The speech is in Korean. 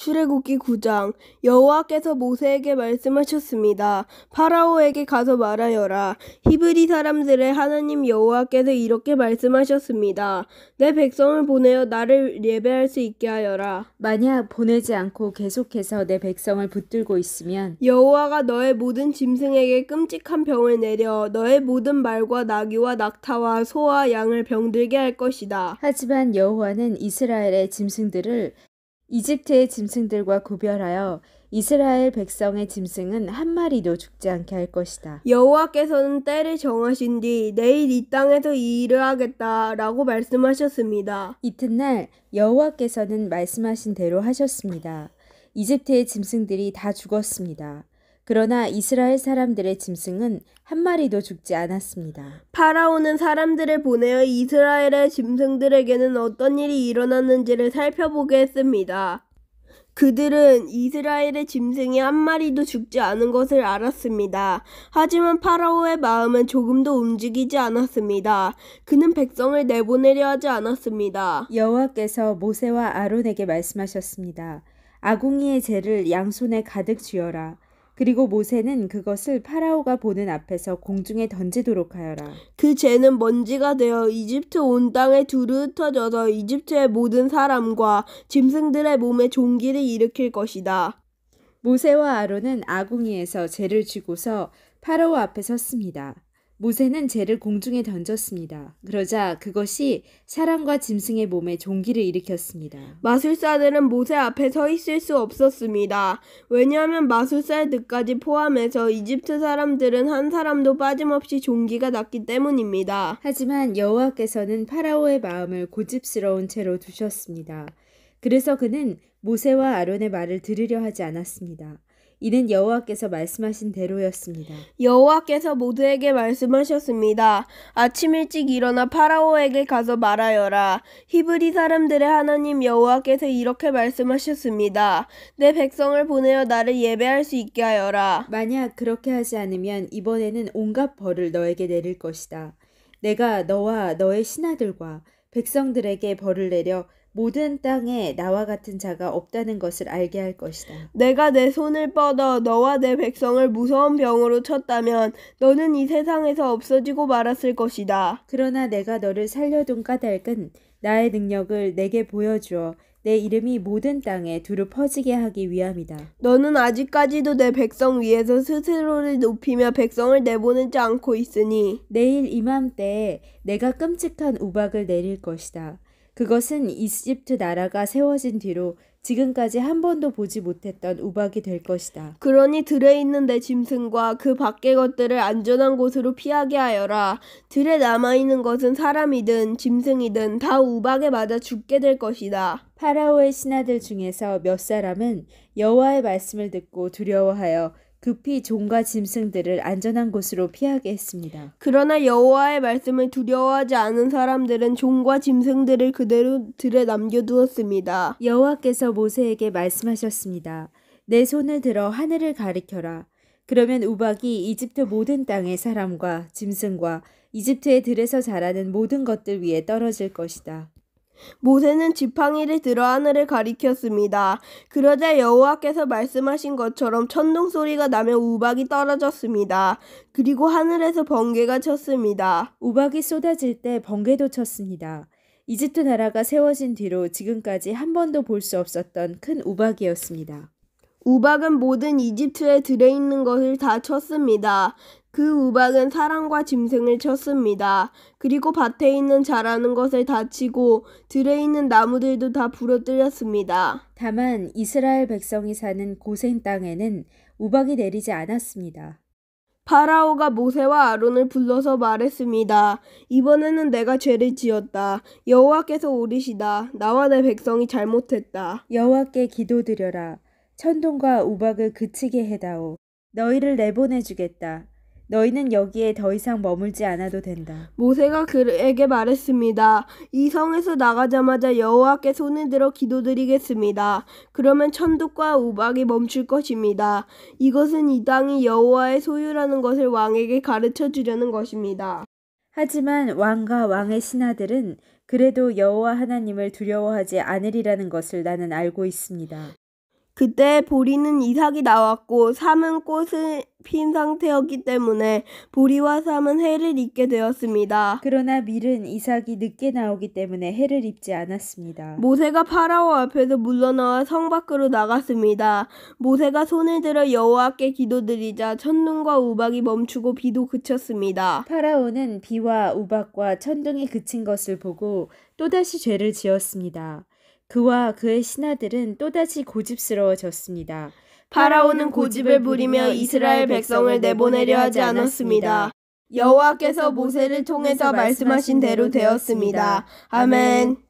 출애굽기 9장. 여호와께서 모세에게 말씀하셨습니다. 파라오에게 가서 말하여라. 히브리 사람들의 하나님 여호와께서 이렇게 말씀하셨습니다. 내 백성을 보내어 나를 예배할 수 있게 하여라. 만약 보내지 않고 계속해서 내 백성을 붙들고 있으면 여호와가 너의 모든 짐승에게 끔찍한 병을 내려 너의 모든 말과 나귀와 낙타와 소와 양을 병들게 할 것이다. 하지만 여호와는 이스라엘의 짐승들을 이집트의 짐승들과 구별하여 이스라엘 백성의 짐승은 한 마리도 죽지 않게 할 것이다. 여호와께서는 때를 정하신 뒤 내일 이 땅에서 이 일을 하겠다라고 말씀하셨습니다. 이튿날 여호와께서는 말씀하신 대로 하셨습니다. 이집트의 짐승들이 다 죽었습니다. 그러나 이스라엘 사람들의 짐승은 한 마리도 죽지 않았습니다. 파라오는 사람들을 보내어 이스라엘의 짐승들에게는 어떤 일이 일어났는지를 살펴보게 했습니다. 그들은 이스라엘의 짐승이 한 마리도 죽지 않은 것을 알았습니다. 하지만 파라오의 마음은 조금도 움직이지 않았습니다. 그는 백성을 내보내려 하지 않았습니다. 여호와께서 모세와 아론에게 말씀하셨습니다. 아궁이의 재를 양손에 가득 쥐어라. 그리고 모세는 그것을 파라오가 보는 앞에서 공중에 던지도록 하여라. 그 재는 먼지가 되어 이집트 온 땅에 두루 흩어져서 이집트의 모든 사람과 짐승들의 몸에 종기를 일으킬 것이다. 모세와 아론은 아궁이에서 재를 쥐고서 파라오 앞에 섰습니다. 모세는 재를 공중에 던졌습니다. 그러자 그것이 사람과 짐승의 몸에 종기를 일으켰습니다. 마술사들은 모세 앞에 서 있을 수 없었습니다. 왜냐하면 마술사들까지 포함해서 이집트 사람들은 한 사람도 빠짐없이 종기가 났기 때문입니다. 하지만 여호와께서는 파라오의 마음을 고집스러운 채로 두셨습니다. 그래서 그는 모세와 아론의 말을 들으려 하지 않았습니다. 이는 여호와께서 말씀하신 대로였습니다. 여호와께서 모세에게 말씀하셨습니다. 아침 일찍 일어나 파라오에게 가서 말하여라. 히브리 사람들의 하나님 여호와께서 이렇게 말씀하셨습니다. 내 백성을 보내어 나를 예배할 수 있게 하여라. 만약 그렇게 하지 않으면 이번에는 온갖 벌을 너에게 내릴 것이다. 내가 너와 너의 신하들과 백성들에게 벌을 내려 모든 땅에 나와 같은 자가 없다는 것을 알게 할 것이다. 내가 내 손을 뻗어 너와 내 백성을 무서운 병으로 쳤다면 너는 이 세상에서 없어지고 말았을 것이다. 그러나 내가 너를 살려둔 까닭은 나의 능력을 내게 보여주어 내 이름이 모든 땅에 두루 퍼지게 하기 위함이다. 너는 아직까지도 내 백성 위에서 스스로를 높이며 백성을 내보내지 않고 있으니 내일 이맘때에 내가 끔찍한 우박을 내릴 것이다. 그것은 이집트 나라가 세워진 뒤로 지금까지 한 번도 보지 못했던 우박이 될 것이다. 그러니 들에 있는 내 짐승과 그 밖의 것들을 안전한 곳으로 피하게 하여라. 들에 남아있는 것은 사람이든 짐승이든 다 우박에 맞아 죽게 될 것이다. 파라오의 신하들 중에서 몇 사람은 여호와의 말씀을 듣고 두려워하여 급히 종과 짐승들을 안전한 곳으로 피하게 했습니다. 그러나 여호와의 말씀을 두려워하지 않은 사람들은 종과 짐승들을 그대로 들에 남겨두었습니다. 여호와께서 모세에게 말씀하셨습니다. 내 손을 들어 하늘을 가리켜라. 그러면 우박이 이집트 모든 땅의 사람과 짐승과 이집트의 들에서 자라는 모든 것들 위에 떨어질 것이다. 모세는 지팡이를 들어 하늘을 가리켰습니다. 그러자 여호와께서 말씀하신 것처럼 천둥 소리가 나며 우박이 떨어졌습니다. 그리고 하늘에서 번개가 쳤습니다. 우박이 쏟아질 때 번개도 쳤습니다. 이집트 나라가 세워진 뒤로 지금까지 한 번도 볼 수 없었던 큰 우박이었습니다. 우박은 모든 이집트에 들어있는 것을 다 쳤습니다. 그 우박은 사람과 짐승을 쳤습니다. 그리고 밭에 있는 자라는 것을 다 치고 들에 있는 나무들도 다 부러뜨렸습니다. 다만 이스라엘 백성이 사는 고센 땅에는 우박이 내리지 않았습니다. 파라오가 모세와 아론을 불러서 말했습니다. 이번에는 내가 죄를 지었다. 여호와께서 오르시다. 나와 내 백성이 잘못했다. 여호와께 기도드려라. 천둥과 우박을 그치게 해다오. 너희를 내보내주겠다. 너희는 여기에 더 이상 머물지 않아도 된다. 모세가 그에게 말했습니다. 이 성에서 나가자마자 여호와께 손을 들어 기도드리겠습니다. 그러면 천둥과 우박이 멈출 것입니다. 이것은 이 땅이 여호와의 소유라는 것을 왕에게 가르쳐 주려는 것입니다. 하지만 왕과 왕의 신하들은 그래도 여호와 하나님을 두려워하지 않으리라는 것을 나는 알고 있습니다. 그때 보리는 이삭이 나왔고 삼은 꽃을 핀 상태였기 때문에 보리와 삼은 해를 입게 되었습니다. 그러나 밀은 이삭이 늦게 나오기 때문에 해를 입지 않았습니다. 모세가 파라오 앞에서 물러나와 성 밖으로 나갔습니다. 모세가 손을 들어 여호와께 기도드리자 천둥과 우박이 멈추고 비도 그쳤습니다. 파라오는 비와 우박과 천둥이 그친 것을 보고 또다시 죄를 지었습니다. 그와 그의 신하들은 또다시 고집스러워졌습니다. 파라오는 고집을 부리며 이스라엘 백성을 내보내려 하지 않았습니다. 여호와께서 모세를 통해서 말씀하신 대로 되었습니다. 아멘.